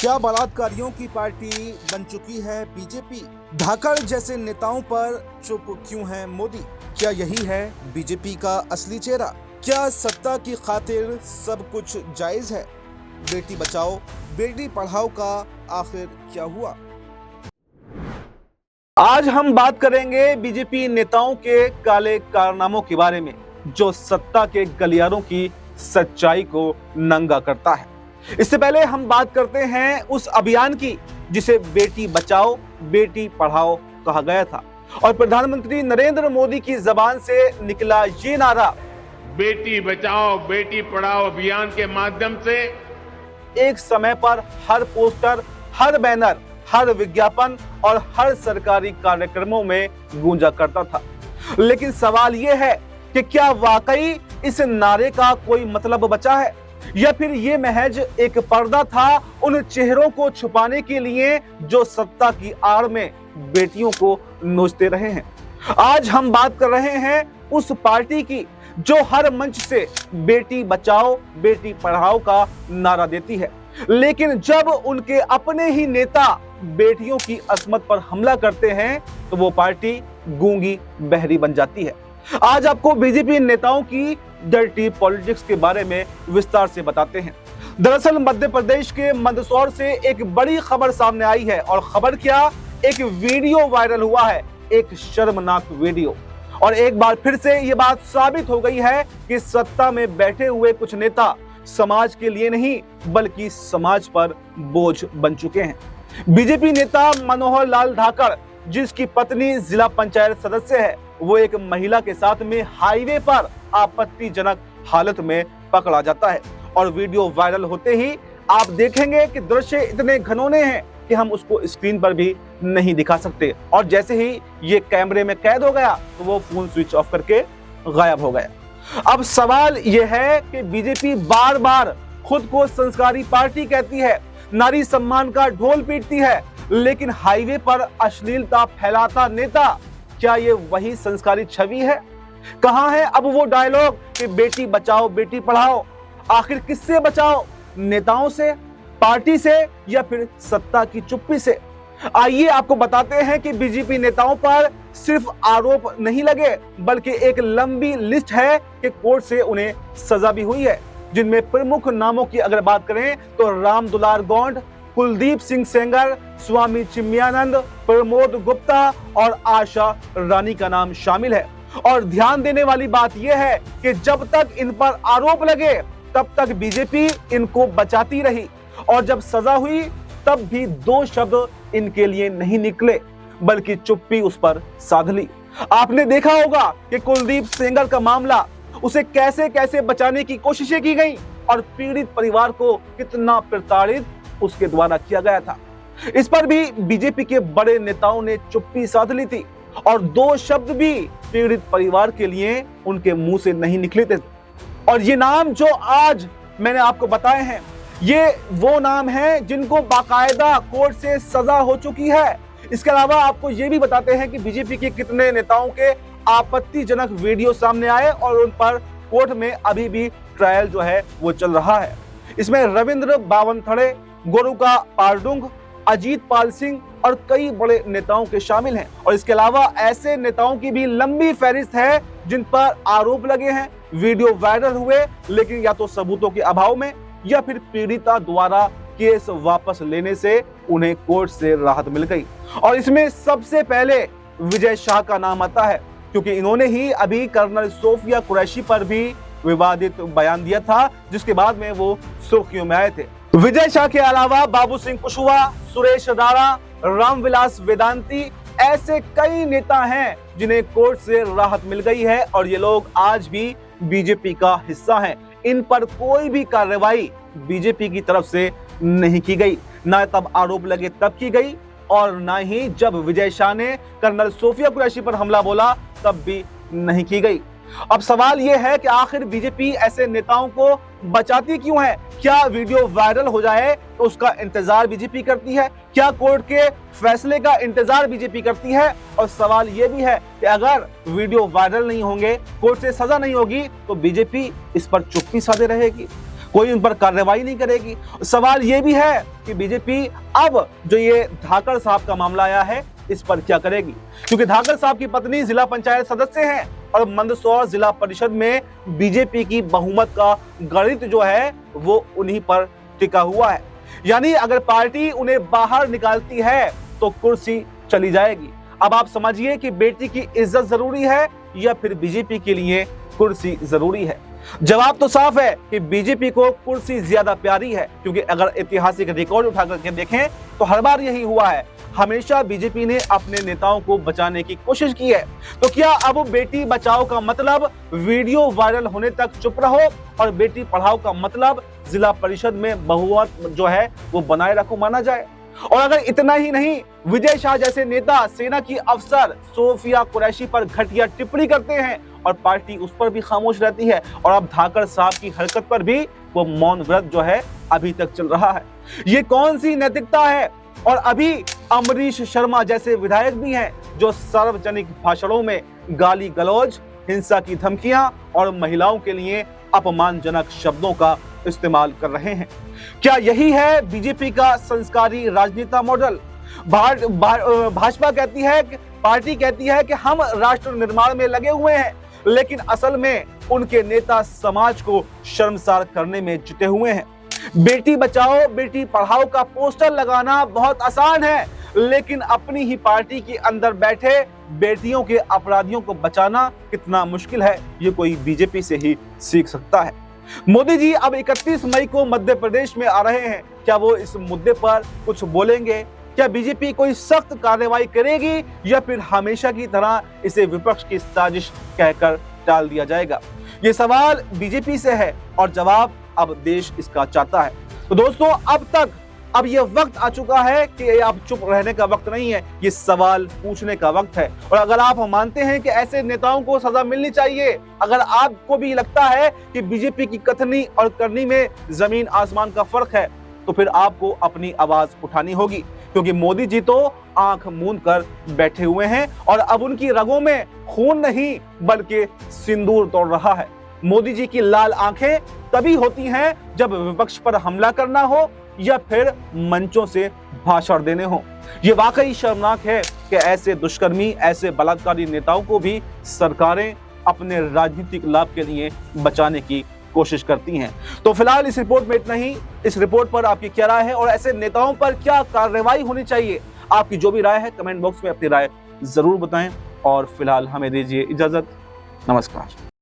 क्या बलात्कारियों की पार्टी बन चुकी है बीजेपी? धाकड़ जैसे नेताओं पर चुप क्यों है मोदी? क्या यही है बीजेपी का असली चेहरा? क्या सत्ता की खातिर सब कुछ जायज है? बेटी बचाओ बेटी पढ़ाओ का आखिर क्या हुआ? आज हम बात करेंगे बीजेपी नेताओं के काले कारनामों के बारे में, जो सत्ता के गलियारों की सच्चाई को नंगा करता है। इससे पहले हम बात करते हैं उस अभियान की जिसे बेटी बचाओ बेटी पढ़ाओ कहा गया था और प्रधानमंत्री नरेंद्र मोदी की जबान से निकला ये नारा, बेटी बचाओ बेटी पढ़ाओ अभियान के माध्यम से एक समय पर हर पोस्टर, हर बैनर, हर विज्ञापन और हर सरकारी कार्यक्रमों में गूंजा करता था। लेकिन सवाल यह है कि क्या वाकई इस नारे का कोई मतलब बचा है या फिर ये महज एक पर्दा था उन चेहरों को छुपाने के लिए जो सत्ता की आड़ में बेटियों को नोचते रहे हैं। आज हम बात कर रहे हैं उस पार्टी की जो हर मंच से बेटी बचाओ बेटी पढ़ाओ का नारा देती है, लेकिन जब उनके अपने ही नेता बेटियों की असमत पर हमला करते हैं तो वो पार्टी गूंगी बहरी बन जाती है। आज आपको बीजेपी नेताओं की डर्टी पॉलिटिक्स के बारे में विस्तार से बताते हैं। दरअसल मध्य प्रदेश के मंदसौर से एक बड़ी खबर सामने आई है और खबर क्या, एक वीडियो वायरल हुआ है, एक शर्मनाक वीडियो। और एक बार फिर से ये बात साबित हो गई है कि सत्ता में बैठे हुए कुछ नेता समाज के लिए नहीं बल्कि समाज पर बोझ बन चुके हैं। बीजेपी नेता मनोहर लाल धाकड़, जिसकी पत्नी जिला पंचायत सदस्य है, वो एक महिला के साथ में हाईवे पर आपत्तिजनक हालत में पकड़ा जाता है और वीडियो वायरल होते ही आप देखेंगे कि दृश्य इतने घनौने हैं कि हम उसको स्क्रीन पर भी नहीं दिखा सकते। और जैसे ही ये कैमरे में कैद हो गया तो वो फोन स्विच ऑफ करके गायब हो गया। अब सवाल यह है कि बीजेपी बार बार खुद को संस्कारी पार्टी कहती है, नारी सम्मान का ढोल पीटती है, लेकिन हाईवे पर अश्लीलता फैलाता नेता, क्या ये वही संस्कारी छवि है? कहां है अब वो डायलॉग कि बेटी बचाओ बेटी पढ़ाओ? आखिर किससे बचाओ, नेताओं से, पार्टी से या फिर सत्ता की चुप्पी से? आइए आपको बताते हैं कि बीजेपी नेताओं पर सिर्फ आरोप नहीं लगे बल्कि एक लंबी लिस्ट है कि कोर्ट से उन्हें सजा भी हुई है, जिनमें प्रमुख नामों की अगर बात करें तो राम दुलार गौंड, कुलदीप सिंह सेंगर, स्वामी चिन्मयानंद, प्रमोद गुप्ता और आशा रानी का नाम शामिल है। और ध्यान देने वाली बात यह है कि जब तक इन पर आरोप लगे तब तक बीजेपी इनको बचाती रही और जब सजा हुई तब भी दो शब्द इनके लिए नहीं निकले बल्कि चुप्पी उस पर साध ली। आपने देखा होगा कि कुलदीप सेंगर का मामला, उसे कैसे कैसे बचाने की कोशिशें की गई और पीड़ित परिवार को कितना प्रताड़ित उसके द्वारा किया गया था। इस पर भी बीजेपी के बड़े नेताओं ने चुप्पी साध ली थी और दो शब्द भी पीड़ित परिवार के लिए उनके मुंह से नहीं निकले थे। और ये नाम जो आज मैंने आपको बताए हैं, ये वो नाम हैं जिनको बाकायदा कोर्ट से सजा हो चुकी है। इसके अलावा आपको ये भी बताते हैं कि बीजेपी के कितने नेताओं के आपत्तिजनक वीडियो सामने आए और उन पर कोर्ट में अभी भी ट्रायल जो है वो चल रहा है। इसमें रविंद्र बावनथड़े, गोरुका पारडुंग, अजीत पाल सिंह और कई बड़े नेताओं के शामिल हैं। और इसके अलावा ऐसे नेताओं की भी लंबी फहरिस्त है जिन पर आरोप लगे हैं, वीडियो वायरल हुए, लेकिन या तो सबूतों के अभाव में या फिर पीड़िता द्वारा केस वापस लेने से उन्हें कोर्ट से राहत मिल गई। और इसमें सबसे पहले विजय शाह का नाम आता है, क्योंकि इन्होंने ही अभी कर्नल सोफिया कुरैशी पर भी विवादित बयान दिया था, जिसके बाद में वो सुर्खियों में आए थे। विजय शाह के अलावा बाबू सिंह कुशवाहा, सुरेश राणा, रामविलास वेदांती, ऐसे कई नेता हैं जिन्हें कोर्ट से राहत मिल गई है और ये लोग आज भी बीजेपी का हिस्सा हैं। इन पर कोई भी कार्रवाई बीजेपी की तरफ से नहीं की गई, ना तब आरोप लगे तब की गई और ना ही जब विजय शाह ने कर्नल सोफिया कुरैशी पर हमला बोला तब भी नहीं की गई। अब सवाल यह है कि आखिर बीजेपी ऐसे नेताओं को बचाती क्यों है? क्या वीडियो वायरल हो जाए तो उसका इंतजार बीजेपी करती है? क्या कोर्ट के फैसले का इंतजार बीजेपी करती है? और सवाल यह भी है कि अगर वीडियो वायरल नहीं होंगे, कोर्ट से सजा नहीं होगी, तो बीजेपी इस पर चुप्पी साधे रहेगी। कोई उन पर कार्रवाई नहीं करेगी। सवाल यह भी है कि बीजेपी अब जो ये धाकड़ साहब का मामला आया है इस पर क्या करेगी, क्योंकि धाकड़ साहब की पत्नी जिला पंचायत सदस्य हैं और मंदसौर जिला परिषद में बीजेपी की बहुमत का गणित जो है वो उन्हीं पर टिका हुआ है। यानी अगर पार्टी उन्हें बाहर निकालती है तो कुर्सी चली जाएगी। अब आप समझिए कि बेटी की इज्जत जरूरी है या फिर बीजेपी के लिए कुर्सी जरूरी है। जवाब तो साफ है कि बीजेपी को कुर्सी ज्यादा प्यारी है, क्योंकि अगर ऐतिहासिक रिकॉर्ड उठा करके देखें तो हर बार यही हुआ है। हमेशा बीजेपी ने अपने नेताओं को बचाने की कोशिश की है। तो क्या अब बेटी बचाओ का मतलब वीडियो वायरल होने तक चुप रहो और बेटी पढ़ाओ का मतलब जिला परिषद में बहुमत जो है वो बनाए रखो माना जाए? और अगर इतना ही नहीं, विजय शाह जैसे नेता सेना की अफसर सोफिया कुरैशी पर घटिया टिप्पणी करते हैं और पार्टी उस पर भी खामोश रहती है, और अब धाकड़ साहब की हरकत पर भी वो मौन व्रत जो है अभी तक चल रहा है। ये कौन सी नैतिकता है? और अभी अमरीश शर्मा जैसे विधायक भी हैं जो सार्वजनिक भाषणों में गाली गलौज, हिंसा की धमकियां और महिलाओं के लिए अपमानजनक शब्दों का इस्तेमाल कर रहे हैं। क्या यही है बीजेपी का संस्कारी राजनीति मॉडल? भाजपा कहती है, पार्टी कहती है कि हम राष्ट्र निर्माण में लगे हुए हैं, लेकिन असल में उनके नेता समाज को शर्मसार करने में जुटे हुए हैं। बेटी बचाओ बेटी पढ़ाओ का पोस्टर लगाना बहुत आसान है, लेकिन अपनी ही पार्टी के अंदर बैठे बेटियों के अपराधियों को बचाना कितना मुश्किल है, ये कोई बीजेपी से ही सीख सकता है। मोदी जी अब 31 मई को मध्य प्रदेश में आ रहे हैं। क्या वो इस मुद्दे पर कुछ बोलेंगे? क्या बीजेपी कोई सख्त कार्रवाई करेगी या फिर हमेशा की तरह इसे विपक्ष की साजिश कहकर टाल दिया जाएगा? ये सवाल बीजेपी से है और जवाब अब देश इसका चाहता है। तो दोस्तों, अब यह वक्त आ चुका है कि अब चुप रहने का वक्त नहीं है, ये सवाल पूछने का वक्त है। और अगर आप मानते हैं कि ऐसे नेताओं को सजा मिलनी चाहिए, अगर आपको भी लगता है कि बीजेपी की कथनी और करनी में जमीन आसमान का फर्क है, तो फिर आपको अपनी आवाज उठानी होगी, क्योंकि मोदी जी तो आंख मूंद कर बैठे हुए हैं और अब उनकी रगों में खून नहीं बल्कि सिंदूर दौड़ रहा है। मोदी जी की लाल आंखें तभी होती हैं जब विपक्ष पर हमला करना हो या फिर मंचों से भाषण देने हो। ये वाकई शर्मनाक है कि ऐसे दुष्कर्मी, ऐसे बलात्कारी नेताओं को भी सरकारें अपने राजनीतिक लाभ के लिए बचाने की कोशिश करती हैं। तो फिलहाल इस रिपोर्ट में इतना ही। इस रिपोर्ट पर आपकी क्या राय है और ऐसे नेताओं पर क्या कार्रवाई होनी चाहिए? आपकी जो भी राय है कमेंट बॉक्स में अपनी राय जरूर बताएं और फिलहाल हमें दीजिए इजाजत। नमस्कार।